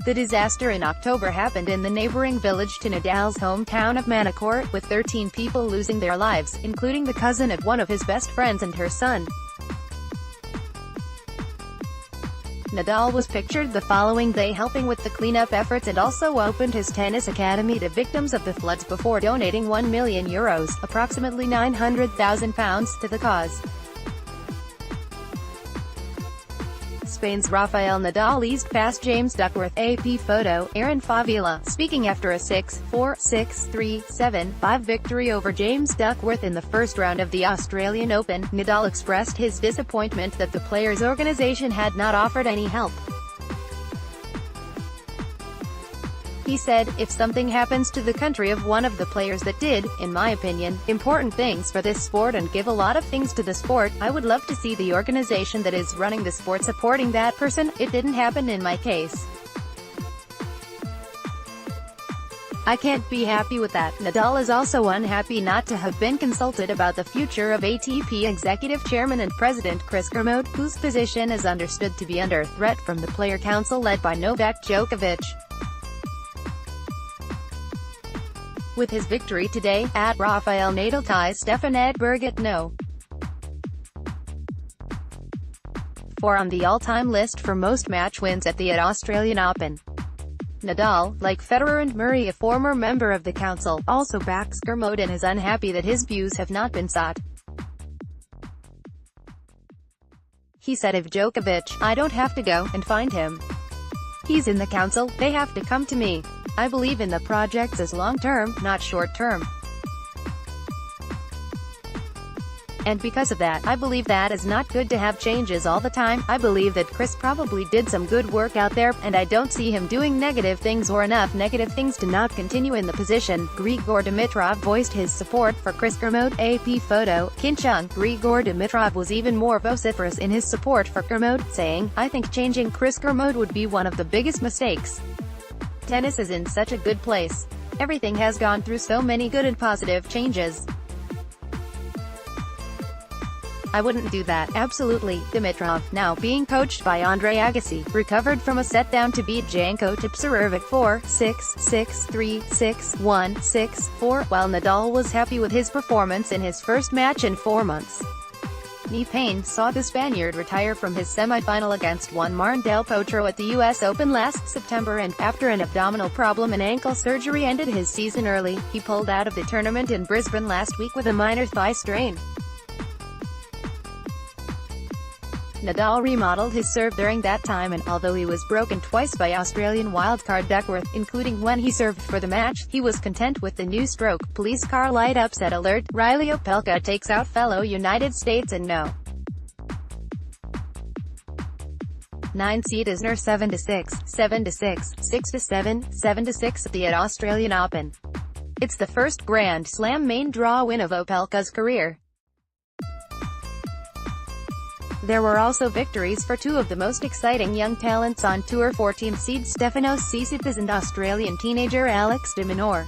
The disaster in October happened in the neighboring village to Nadal's hometown of Majorca, with 13 people losing their lives, including the cousin of one of his best friends and her son. Nadal was pictured the following day helping with the cleanup efforts and also opened his tennis academy to victims of the floods before donating €1 million, approximately £900,000, to the cause. Spain's Rafael Nadal eased past James Duckworth. AP photo, Aaron Favila, speaking after a 6-4, 6-3, 7-5 victory over James Duckworth in the first round of the Australian Open. Nadal expressed his disappointment that the players' organization had not offered any help. He said, "If something happens to the country of one of the players that did, in my opinion, important things for this sport and give a lot of things to the sport, I would love to see the organization that is running the sport supporting that person. It didn't happen in my case. I can't be happy with that." Nadal is also unhappy not to have been consulted about the future of ATP Executive Chairman and President Chris Kermode, whose position is understood to be under threat from the Player Council led by Novak Djokovic. With his victory today, at Rafael Nadal ties Stefan Edberg at No. 4 on the all-time list for most match wins at the Australian Open. Nadal, like Federer and Murray, a former member of the council, also backs Kermode and is unhappy that his views have not been sought. He said of Djokovic, "I don't have to go and find him. He's in the council, they have to come to me. I believe in the projects as long-term, not short-term. And because of that, I believe that is not good to have changes all the time. I believe that Chris probably did some good work out there, and I don't see him doing negative things or enough negative things to not continue in the position." Grigor Dimitrov voiced his support for Chris Kermode. AP photo, Kinchung. Grigor Dimitrov was even more vociferous in his support for Kermode, saying, "I think changing Chris Kermode would be one of the biggest mistakes. Tennis is in such a good place. Everything has gone through so many good and positive changes. I wouldn't do that." Absolutely. Dimitrov, now being coached by Andre Agassi, recovered from a set-down to beat Janko Tipsarevic 4-6, 6-3, 6-1, 6-4, while Nadal was happy with his performance in his first match in 4 months. Knee pain saw the Spaniard retire from his semi-final against Juan Martín del Potro at the US Open last September, and, after an abdominal problem and ankle surgery ended his season early. He pulled out of the tournament in Brisbane last week with a minor thigh strain. Nadal remodeled his serve during that time, and although he was broken twice by Australian wildcard Duckworth, including when he served for the match, he was content with the new stroke. Police car light upset alert. Riley Opelka takes out fellow United States and No. 9 seed Isner 7-6, 7-6, 6-7, 7-6 at the Australian Open. It's the first Grand Slam main draw win of Opelka's career. There were also victories for two of the most exciting young talents on tour: 14 seed Stefanos Tsitsipas and Australian teenager Alex de Minaur.